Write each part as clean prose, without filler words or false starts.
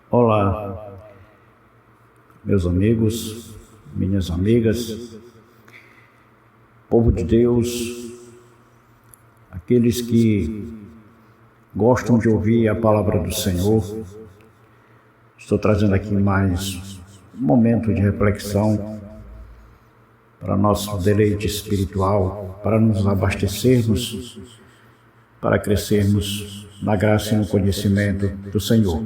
Olá, meus amigos, minhas amigas, povo de Deus, aqueles que gostam de ouvir a palavra do Senhor. Estou trazendo aqui mais um momento de reflexão para nosso deleite espiritual, para nos abastecermos, para crescermos na graça e no conhecimento do Senhor.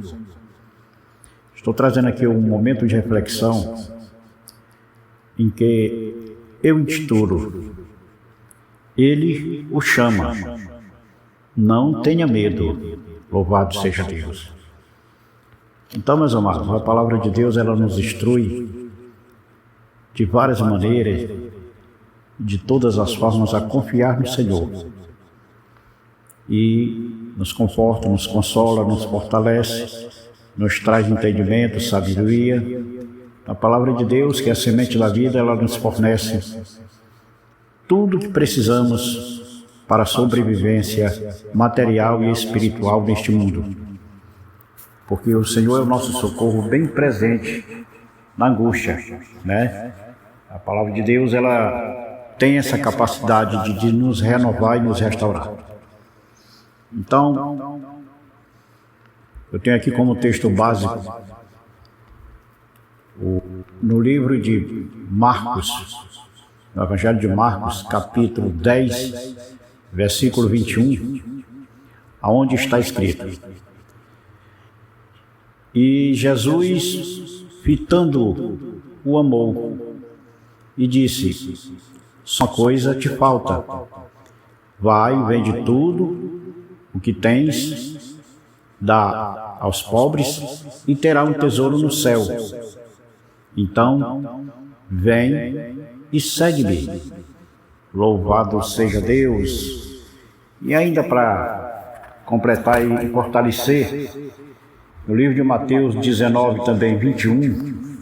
Estou trazendo aqui um momento de reflexão em que eu intitulo: Ele o chama, não tenha medo, louvado seja Deus. Então, meus amados, a palavra de Deus, ela nos instrui de várias maneiras, de todas as formas, a confiar no Senhor. E nos conforta, nos consola, nos fortalece, nos traz entendimento, sabedoria. A palavra de Deus, que é a semente da vida, ela nos fornece tudo o que precisamos para a sobrevivência material e espiritual neste mundo. Porque o Senhor é o nosso socorro bem presente na angústia, né? A palavra de Deus, ela tem essa capacidade de nos renovar e nos restaurar. Então, eu tenho aqui como texto básico no livro de Marcos, no Evangelho de Marcos, capítulo 10, versículo 21, aonde está escrito: E Jesus, fitando-o, o amou e disse: Só uma coisa te falta. Vai, vende tudo o que tens, dá aos pobres e terá um tesouro no céu. Então, vem e segue-me. Louvado seja Deus. E ainda para completar e fortalecer, no livro de Mateus 19, também 21,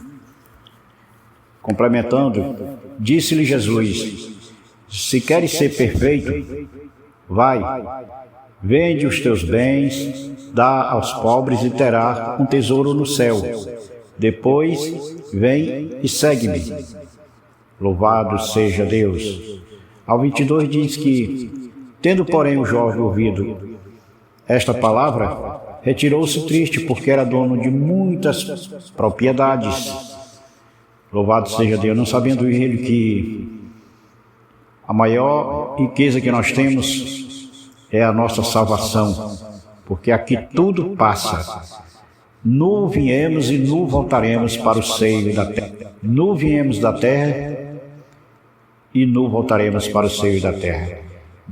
complementando, disse-lhe Jesus: Se queres ser perfeito, vai, vende os teus bens, dá aos pobres e terá um tesouro no céu. Depois, vem e segue-me. Louvado seja Deus. Ao 22 diz que, tendo porém o jovem ouvido esta palavra, retirou-se triste, porque era dono de muitas propriedades. Louvado seja Deus, não sabendo ele que a maior riqueza que nós temos é a nossa salvação, porque aqui tudo passa. Nu viemos e nu voltaremos para o seio da terra. Nu viemos da terra e nu voltaremos para o seio da terra.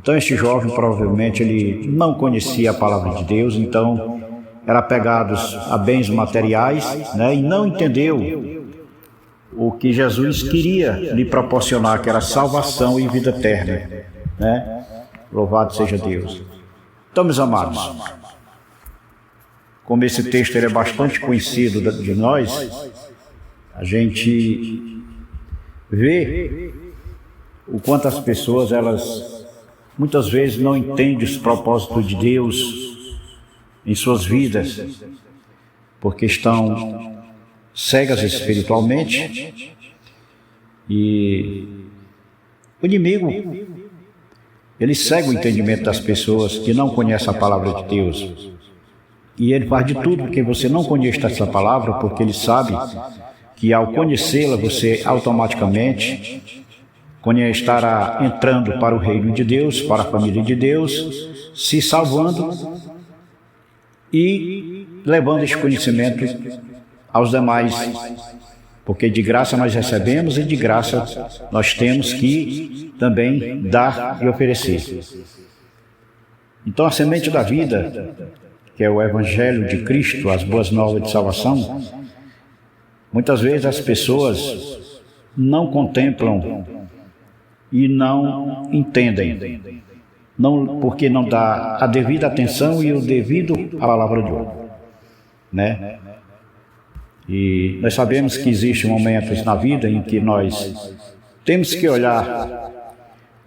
Então este jovem provavelmente ele não conhecia a palavra de Deus, então era apegado a bens materiais, né, e não entendeu o que Jesus queria lhe proporcionar, que era salvação e vida eterna, né? Louvado seja Deus. Então, meus amados, como esse texto ele é bastante conhecido de nós, a gente vê o quanto as pessoas, elas muitas vezes não entendem os propósitos de Deus em suas vidas, porque estão cegas espiritualmente, e o inimigo, ele cega o entendimento das pessoas que não conhecem a palavra de Deus. E ele faz de tudo porque você não conhece essa palavra, porque ele sabe que ao conhecê-la, você automaticamente estará entrando para o reino de Deus, para a família de Deus, se salvando e levando esse conhecimento aos demais, porque de graça nós recebemos e de graça nós temos que também dar e oferecer. Então a semente da vida, que é o Evangelho de Cristo, as boas novas de salvação, muitas vezes as pessoas não contemplam e não entendem, não, porque não dá a devida atenção e o devido à palavra de Deus, né? E nós sabemos que existem momentos na vida em que nós temos que olhar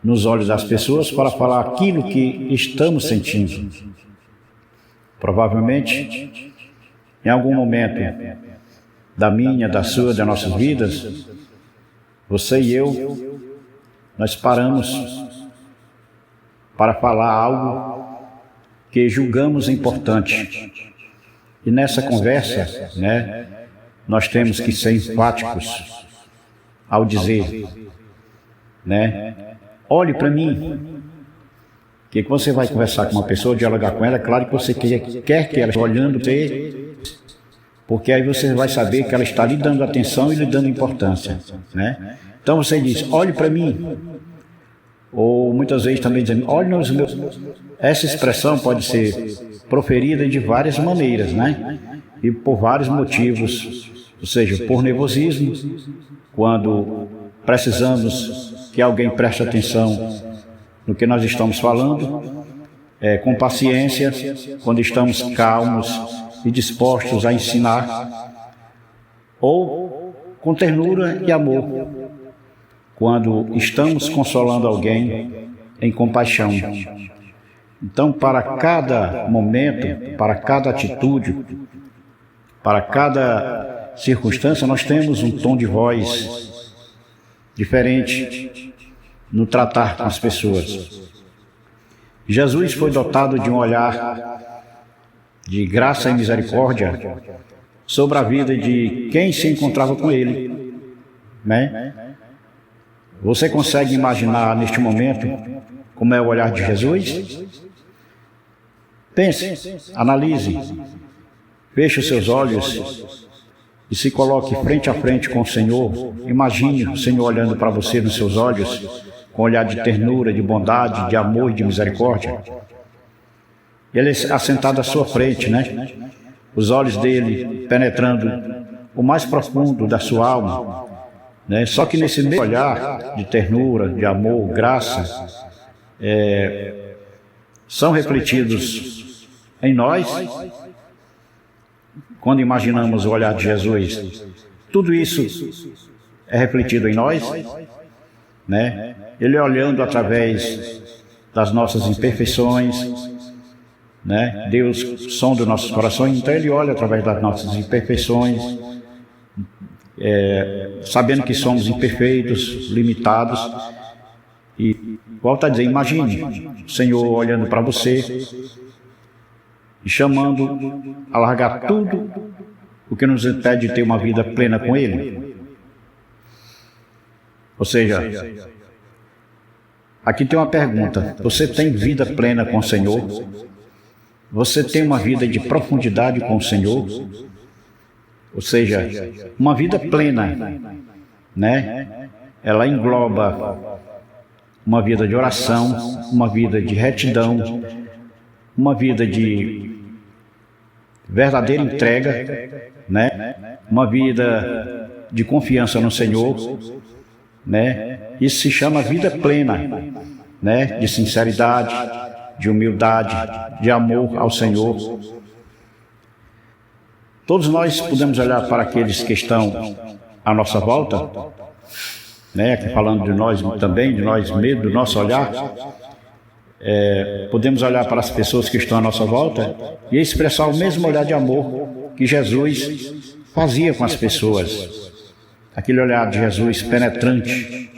nos olhos das pessoas para falar aquilo que estamos sentindo. Provavelmente Em algum momento da minha, da sua, das nossas vidas, você e eu, nós paramos para falar algo que julgamos importante. E nessa conversa, nós temos que ser enfáticos ao dizer, olhe para mim. Que você vai conversar com uma pessoa, dialogar com ela, é claro que você quer que ela esteja olhando para você, porque aí você vai saber que ela está lhe dando atenção e lhe dando importância, Então você diz, olhe para mim. Ou muitas vezes também dizendo, olhe nos meus... Essa expressão pode ser proferida de várias maneiras, E por vários motivos, ou seja, por nervosismo, quando precisamos que alguém preste atenção no que nós estamos falando, com paciência, quando estamos calmos e dispostos a ensinar, ou com ternura e amor, quando estamos consolando alguém em compaixão. Então, para cada momento, para cada atitude, para cada circunstância, nós temos um tom de voz diferente no tratar com as pessoas. Jesus foi dotado de um olhar de graça e misericórdia sobre a vida de quem se encontrava com ele, Você consegue imaginar neste momento como é o olhar de Jesus? Pense, analise, feche os seus olhos e se coloque frente a frente com o Senhor. Imagine o Senhor olhando para você nos seus olhos, com um olhar de ternura, de bondade, de amor e de misericórdia. Ele é assentado à sua frente, Os olhos dele penetrando o mais profundo da sua alma, Só que nesse mesmo olhar de ternura, de amor, graça, são refletidos em nós, quando imaginamos o olhar de Jesus. Tudo isso é refletido em nós, Ele olhando através das nossas imperfeições, Deus sonda os nossos corações, então Ele olha através das nossas imperfeições, sabendo que somos imperfeitos, limitados, e volta a dizer, imagine o Senhor olhando para você e chamando a largar tudo o que nos impede de ter uma vida plena com Ele. Ou seja, aqui tem uma pergunta: você tem vida plena com o Senhor? Você tem uma vida de profundidade com o Senhor? Ou seja, uma vida plena, Ela engloba uma vida de oração, uma vida de retidão, uma vida de verdadeira entrega, Uma vida de confiança no Senhor, Isso se chama vida plena, De sinceridade, de humildade, de amor ao Senhor. Todos nós podemos olhar para aqueles que estão à nossa volta, aqui falando de nós também, de nós mesmos, do nosso olhar. Podemos olhar para as pessoas que estão à nossa volta e expressar o mesmo olhar de amor que Jesus fazia com as pessoas. Aquele olhar de Jesus penetrante,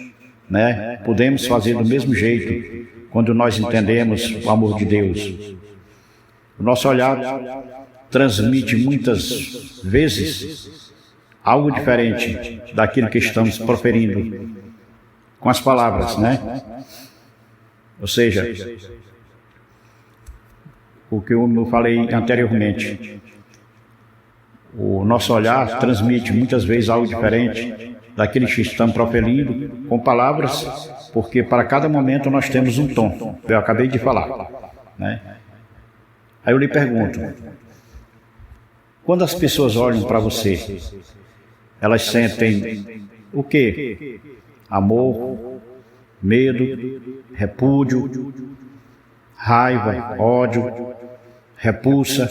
Podemos fazer do mesmo jeito quando nós entendemos o amor de Deus. O nosso olhar transmite muitas vezes algo diferente daquilo que estamos proferindo com as palavras, Ou seja, o que eu falei anteriormente, o nosso olhar transmite muitas vezes algo diferente daqueles que estamos proferindo com palavras, porque para cada momento nós temos um tom, eu acabei de falar, Aí eu lhe pergunto, quando as pessoas olham para você, elas sentem o quê? Amor, medo, repúdio, raiva, ódio, repulsa,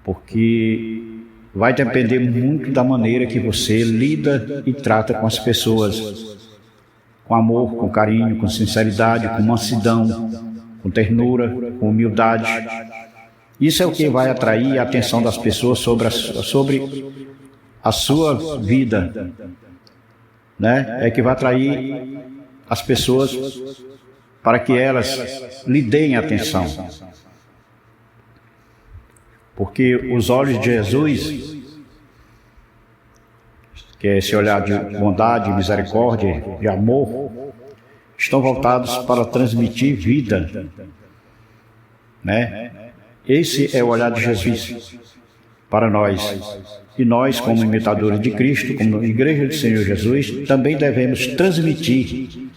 porque vai depender muito da maneira que você lida e trata com as pessoas, com amor, com carinho, com sinceridade, com mansidão, com ternura, com humildade. Isso é o que vai atrair a atenção das pessoas sobre a sua vida, né? É que vai atrair as pessoas para que elas lhe deem atenção. Porque os olhos de Jesus, que é esse olhar de bondade, misericórdia, de amor, estão voltados para transmitir vida, né? Esse é o olhar de Jesus para nós. E nós, como imitadores de Cristo, como Igreja do Senhor Jesus, também devemos transmitir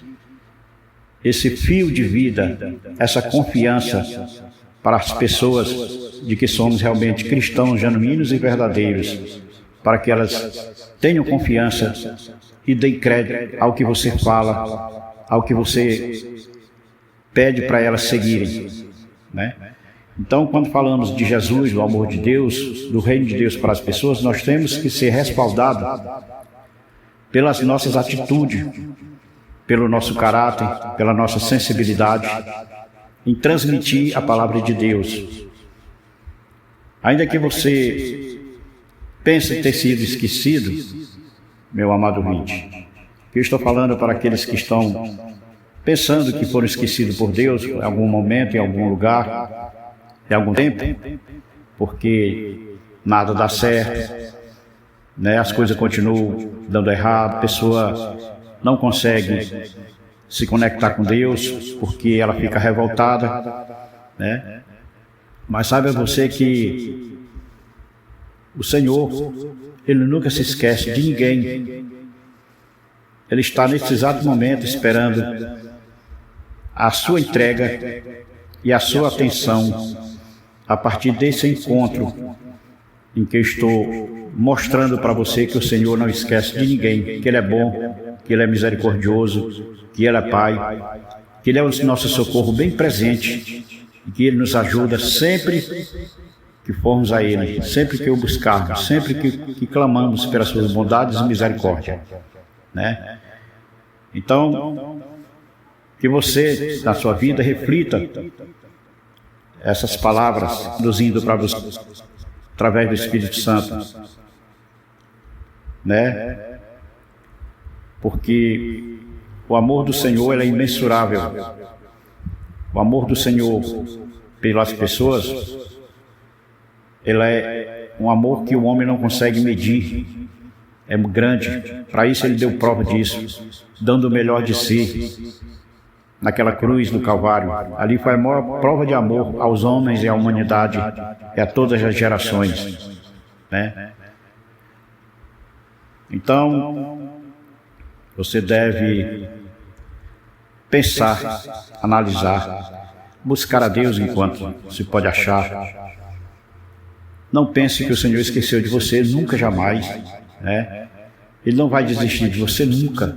esse fio de vida, essa confiança para as pessoas de que somos realmente cristãos genuínos e verdadeiros, para que elas tenham confiança e deem crédito ao que você fala, ao que você pede para elas seguirem, né? Então, quando falamos de Jesus, do amor de Deus, do reino de Deus para as pessoas, nós temos que ser respaldados pelas nossas atitudes, pelo nosso caráter, pela nossa sensibilidade, em transmitir a palavra de Deus. Ainda que você pense ter sido esquecido, meu amado ouvinte, eu estou falando para aqueles que estão pensando que foram esquecidos por Deus em algum momento, em algum lugar, em algum tempo, porque nada dá certo, né? As coisas continuam dando errado, a pessoa não consegue se conectar com Deus, porque ela fica revoltada, né? Mas saiba você que o Senhor, Ele nunca se esquece de ninguém. Ele está nesse exato momento esperando a sua entrega e a sua atenção a partir desse encontro em que eu estou mostrando para você que o Senhor não esquece de ninguém, que Ele é bom, que Ele é misericordioso, que Ele é Pai, que Ele é o nosso socorro bem presente e que Ele nos ajuda sempre que formos a Ele, sempre que o buscarmos, sempre que clamamos pelas suas bondades e misericórdia, né? Então, que você, na sua vida, reflita essas palavras, conduzindo para você, através do Espírito Santo, né? Porque o amor do Senhor, ele é imensurável. O amor do Senhor pelas pessoas, ele é um amor que o homem não consegue medir. É grande. Para isso ele deu prova disso, dando o melhor de si naquela cruz do Calvário. Ali foi a maior prova de amor aos homens e à humanidade e a todas as gerações, né? Então, você deve pensar, analisar, buscar a Deus enquanto se pode achar. Não pense que o Senhor esqueceu de você, nunca, jamais, né? Ele não vai desistir de você nunca.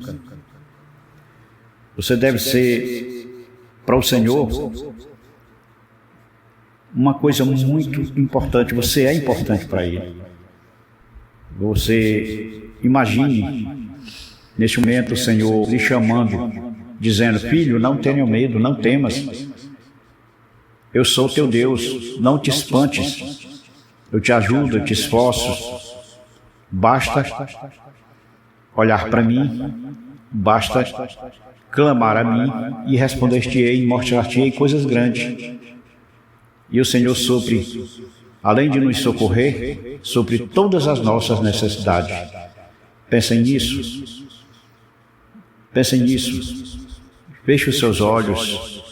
Você deve ser, para o Senhor, uma coisa muito importante. Você é importante para Ele. Você imagine, neste momento, o Senhor lhe chamando, dizendo: filho, não tenha medo, não temas. Eu sou teu Deus, não te espantes. Eu te ajudo, eu te esforço. Basta olhar para mim, basta clamar a mim e responder-te-ei e mostrar-te-ei coisas grandes. E o Senhor supre, além de nos socorrer, supre todas as nossas necessidades. Pensem nisso. Pensem nisso. Feche os seus olhos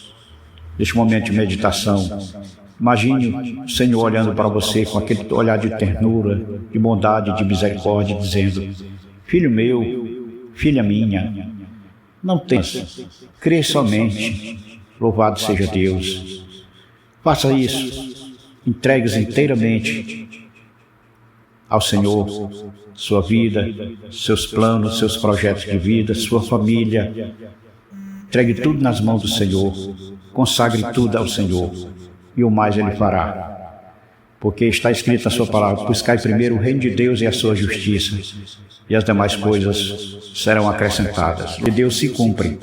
neste momento de meditação. Imagine o Senhor olhando para você com aquele olhar de ternura, de bondade, de misericórdia, dizendo: filho meu, filha minha, não temas, crê somente, louvado seja Deus. Faça isso, entregue-se inteiramente ao Senhor, sua vida, seus planos, seus projetos de vida, sua família. Entregue tudo nas mãos do Senhor, consagre tudo ao Senhor, e o mais Ele fará. Porque está escrito na sua palavra: buscai primeiro o reino de Deus e a sua justiça, e as demais coisas serão acrescentadas. E Deus se cumpre.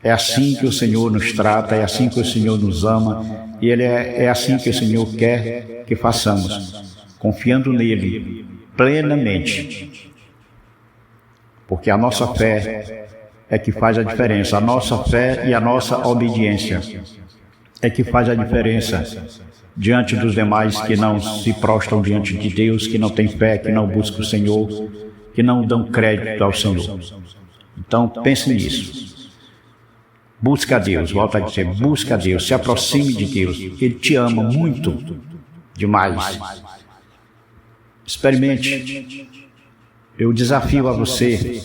É assim que o Senhor nos trata, é assim que o Senhor nos ama, E é assim que o Senhor quer que façamos, confiando nele plenamente. Porque a nossa fé é que faz a diferença. A nossa fé e a nossa obediência é que faz a diferença diante dos demais que não se prostram diante de Deus, que não têm fé, que não buscam o Senhor, que não dão crédito ao Senhor. Então pense nisso. Busca a Deus, volta a dizer, busca a Deus, se aproxime de Deus. Ele te ama muito, demais. Experimente. Eu desafio a você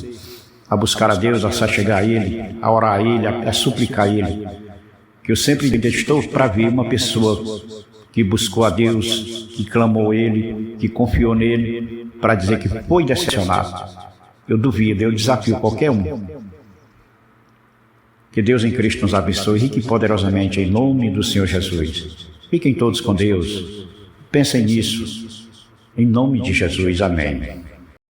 a buscar a Deus, a se chegar a Ele, a orar a Ele, a suplicar a Ele. Que eu sempre estou para ver uma pessoa que buscou a Deus, que clamou a Ele, que confiou nele, para dizer que foi decepcionado. Eu duvido, eu desafio qualquer um. Que Deus em Cristo nos abençoe rique e poderosamente em nome do Senhor Jesus. Fiquem todos com Deus. Pensem nisso. Em nome de Jesus. Amém.